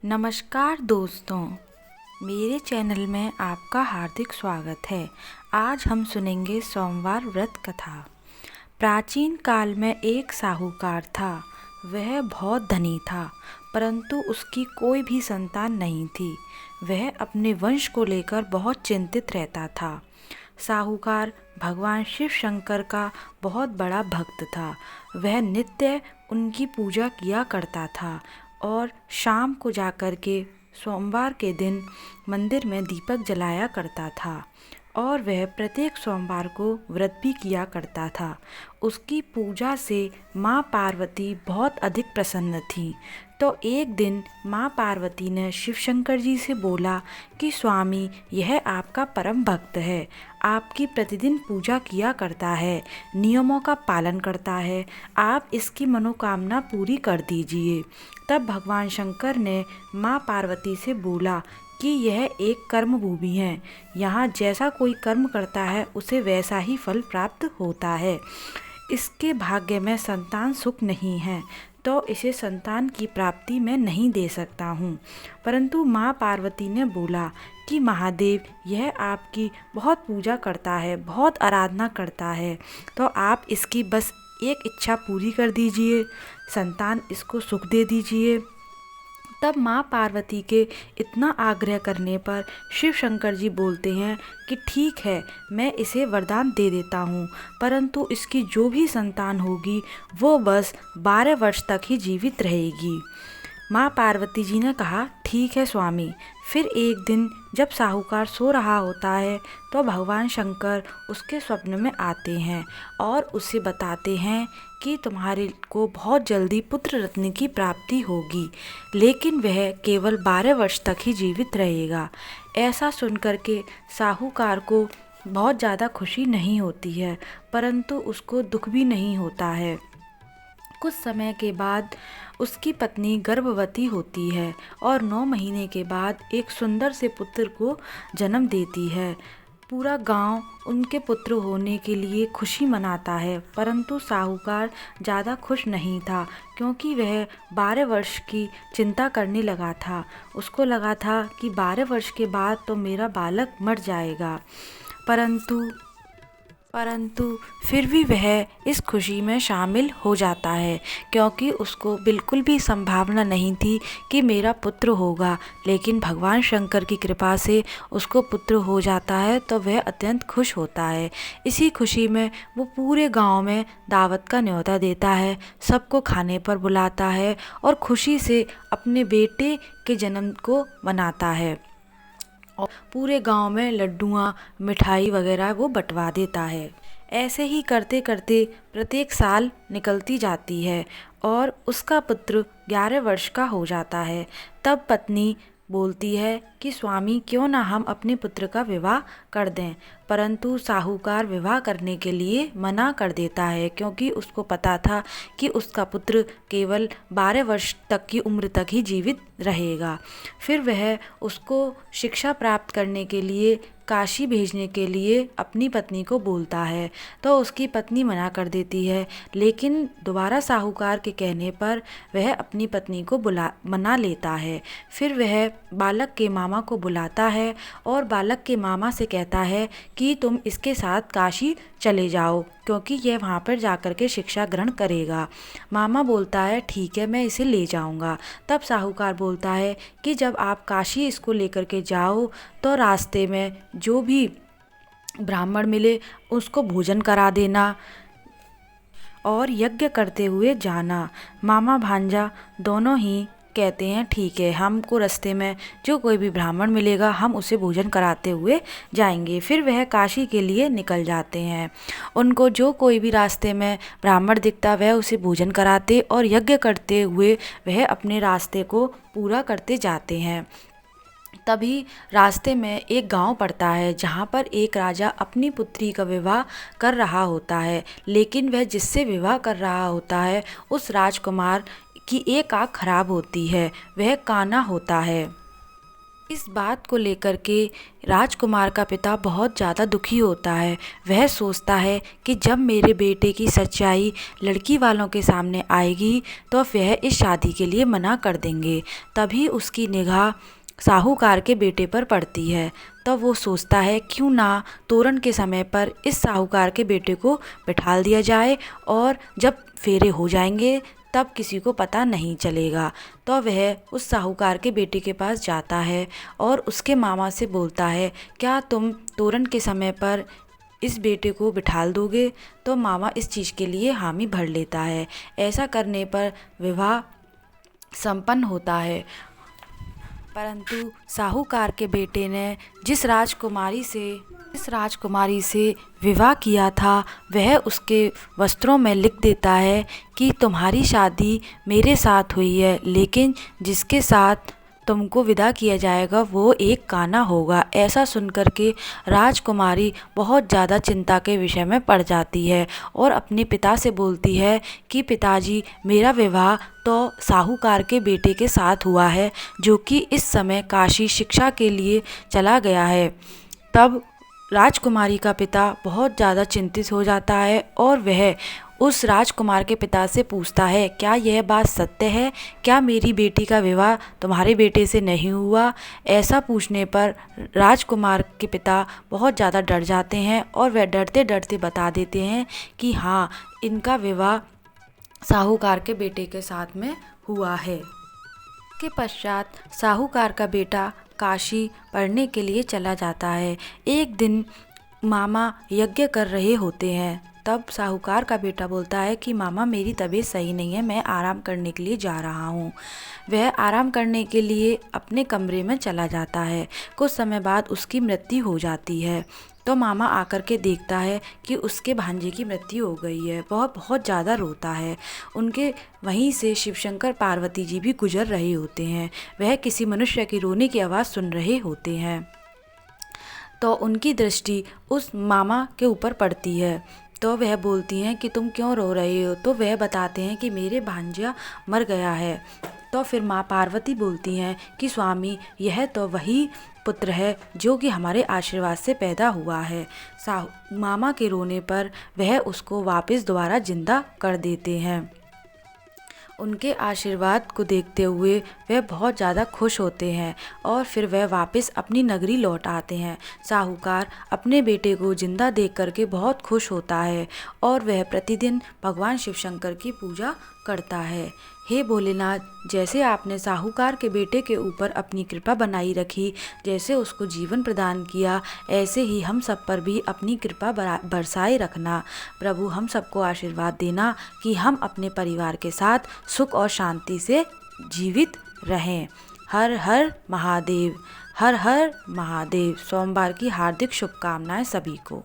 नमस्कार दोस्तों, मेरे चैनल में आपका हार्दिक स्वागत है। आज हम सुनेंगे सोमवार व्रत कथा। प्राचीन काल में एक साहूकार था। वह बहुत धनी था, परंतु उसकी कोई भी संतान नहीं थी। वह अपने वंश को लेकर बहुत चिंतित रहता था। साहूकार भगवान शिव शंकर का बहुत बड़ा भक्त था। वह नित्य उनकी पूजा किया करता था और शाम को जाकर के सोमवार के दिन मंदिर में दीपक जलाया करता था और वह प्रत्येक सोमवार को व्रत भी किया करता था। उसकी पूजा से माँ पार्वती बहुत अधिक प्रसन्न थी। तो एक दिन माँ पार्वती ने शिव शंकर जी से बोला कि स्वामी, यह आपका परम भक्त है, आपकी प्रतिदिन पूजा किया करता है, नियमों का पालन करता है, आप इसकी मनोकामना पूरी कर दीजिए। तब भगवान शंकर ने माँ पार्वती से बोला कि यह एक कर्म भूमि है, यहाँ जैसा कोई कर्म करता है उसे वैसा ही फल प्राप्त होता है। इसके भाग्य में संतान सुख नहीं है, तो इसे संतान की प्राप्ति मैं नहीं दे सकता हूँ। परंतु माँ पार्वती ने बोला कि महादेव, यह आपकी बहुत पूजा करता है, बहुत आराधना करता है, तो आप इसकी बस एक इच्छा पूरी कर दीजिए, संतान इसको सुख दे दीजिए। तब माँ पार्वती के इतना आग्रह करने पर शिव शंकर जी बोलते हैं कि ठीक है, मैं इसे वरदान दे देता हूँ, परंतु इसकी जो भी संतान होगी वो बस 12 वर्ष तक ही जीवित रहेगी। माँ पार्वती जी ने कहा ठीक है स्वामी। फिर एक दिन जब साहूकार सो रहा होता है तो भगवान शंकर उसके स्वप्न में आते हैं और उसे बताते हैं कि तुम्हारे को बहुत जल्दी पुत्र रत्न की प्राप्ति होगी, लेकिन वह केवल 12 वर्ष तक ही जीवित रहेगा। ऐसा सुनकर के साहूकार को बहुत ज़्यादा खुशी नहीं होती है, परंतु उसको दुख भी नहीं होता है। कुछ समय के बाद उसकी पत्नी गर्भवती होती है और 9 महीने के बाद एक सुंदर से पुत्र को जन्म देती है। पूरा गांव उनके पुत्र होने के लिए खुशी मनाता है, परंतु साहूकार ज़्यादा खुश नहीं था, क्योंकि वह 12 वर्ष की चिंता करने लगा था। उसको लगा था कि 12 वर्ष के बाद तो मेरा बालक मर जाएगा, परंतु फिर भी वह इस खुशी में शामिल हो जाता है, क्योंकि उसको बिल्कुल भी संभावना नहीं थी कि मेरा पुत्र होगा। लेकिन भगवान शंकर की कृपा से उसको पुत्र हो जाता है तो वह अत्यंत खुश होता है। इसी खुशी में वो पूरे गांव में दावत का न्योता देता है, सबको खाने पर बुलाता है और खुशी से अपने बेटे के जन्म को मनाता है और पूरे गांव में लड्डुआँ, मिठाई वगैरह वो बंटवा देता है। ऐसे ही करते करते प्रत्येक साल निकलती जाती है और उसका पुत्र 11 वर्ष का हो जाता है। तब पत्नी बोलती है कि स्वामी, क्यों ना हम अपने पुत्र का विवाह कर दें, परंतु साहूकार विवाह करने के लिए मना कर देता है, क्योंकि उसको पता था कि उसका पुत्र केवल 12 वर्ष तक की उम्र तक ही जीवित रहेगा। फिर वह उसको शिक्षा प्राप्त करने के लिए काशी भेजने के लिए अपनी पत्नी को बोलता है, तो उसकी पत्नी मना कर देती है। लेकिन दोबारा साहूकार के कहने पर वह अपनी पत्नी को मना लेता है। फिर वह बालक के मामा को बुलाता है और बालक के मामा से कहता है कि तुम इसके साथ काशी चले जाओ, क्योंकि यह वहाँ पर जाकर के शिक्षा ग्रहण करेगा। मामा बोलता है ठीक है, मैं इसे ले जाऊँगा। तब साहूकार बोलता है कि जब आप काशी इसको लेकर के जाओ तो रास्ते में जो भी ब्राह्मण मिले उसको भोजन करा देना और यज्ञ करते हुए जाना। मामा भांजा दोनों ही कहते हैं ठीक है, हमको रास्ते में जो कोई भी ब्राह्मण मिलेगा हम उसे भोजन कराते हुए जाएंगे। फिर वह काशी के लिए निकल जाते हैं। उनको जो कोई भी रास्ते में ब्राह्मण दिखता वह उसे भोजन कराते और यज्ञ करते हुए वह अपने रास्ते को पूरा करते जाते हैं। तभी रास्ते में एक गांव पड़ता है, जहां पर एक राजा अपनी पुत्री का विवाह कर रहा होता है, लेकिन वह जिससे विवाह कर रहा होता है उस राजकुमार की एक आँख खराब होती है, वह काना होता है। इस बात को लेकर के राजकुमार का पिता बहुत ज़्यादा दुखी होता है। वह सोचता है कि जब मेरे बेटे की सच्चाई लड़की वालों के सामने आएगी तो वह इस शादी के लिए मना कर देंगे। तभी उसकी निगाह साहूकार के बेटे पर पड़ती है। तब वो सोचता है क्यों ना तोरण के समय पर इस साहूकार के बेटे को बिठाल दिया जाए और जब फेरे हो जाएंगे तब किसी को पता नहीं चलेगा। तो वह उस साहूकार के बेटे के पास जाता है और उसके मामा से बोलता है, क्या तुम तोरण के समय पर इस बेटे को बिठाल दोगे? तो मामा इस चीज़ के लिए हामी भर लेता है। ऐसा करने पर विवाह संपन्न होता है। परंतु साहूकार के बेटे ने जिस राजकुमारी से विवाह किया था वह उसके वस्त्रों में लिख देता है कि तुम्हारी शादी मेरे साथ हुई है, लेकिन जिसके साथ तुमको विदा किया जाएगा वो एक काना होगा। ऐसा सुनकर के राजकुमारी बहुत ज़्यादा चिंता के विषय में पड़ जाती है और अपने पिता से बोलती है कि पिताजी, मेरा विवाह तो साहूकार के बेटे के साथ हुआ है जो कि इस समय काशी शिक्षा के लिए चला गया है। तब राजकुमारी का पिता बहुत ज़्यादा चिंतित हो जाता है और वह उस राजकुमार के पिता से पूछता है, क्या यह बात सत्य है? क्या मेरी बेटी का विवाह तुम्हारे बेटे से नहीं हुआ? ऐसा पूछने पर राजकुमार के पिता बहुत ज़्यादा डर जाते हैं और वह डरते डरते बता देते हैं कि हाँ, इनका विवाह साहूकार के बेटे के साथ में हुआ है। के पश्चात साहूकार का बेटा काशी पढ़ने के लिए चला जाता है। एक दिन मामा यज्ञ कर रहे होते हैं। तब साहूकार का बेटा बोलता है कि मामा, मेरी तबीयत सही नहीं है, मैं आराम करने के लिए जा रहा हूँ। वह आराम करने के लिए अपने कमरे में चला जाता है। कुछ समय बाद उसकी मृत्यु हो जाती है। तो मामा आकर के देखता है कि उसके भांजे की मृत्यु हो गई है। वह बहुत ज़्यादा रोता है। उनके वहीं से शिवशंकर पार्वती जी भी गुजर रहे होते हैं। वह किसी मनुष्य की रोने की आवाज़ सुन रहे होते हैं। तो उनकी दृष्टि उस मामा के ऊपर पड़ती है। तो वह बोलती हैं कि तुम क्यों रो रहे हो? तो वह बताते हैं कि मेरे भांजा मर गया है। तो फिर माँ पार्वती बोलती हैं कि स्वामी, यह तो वही पुत्र है जो कि हमारे आशीर्वाद से पैदा हुआ है। मामा के रोने पर वह उसको वापस दोबारा जिंदा कर देते हैं। उनके आशीर्वाद को देखते हुए वह बहुत ज़्यादा खुश होते हैं और फिर वह वापस अपनी नगरी लौट आते हैं। साहूकार अपने बेटे को जिंदा देख करके बहुत खुश होता है और वह प्रतिदिन भगवान शिवशंकर की पूजा करता है। हे भोलेनाथ, जैसे आपने साहूकार के बेटे के ऊपर अपनी कृपा बनाई रखी, जैसे उसको जीवन प्रदान किया, ऐसे ही हम सब पर भी अपनी कृपा बरसाए रखना। प्रभु, हम सबको आशीर्वाद देना कि हम अपने परिवार के साथ सुख और शांति से जीवित रहें। हर हर महादेव, हर हर महादेव। सोमवार की हार्दिक शुभकामनाएं सभी को।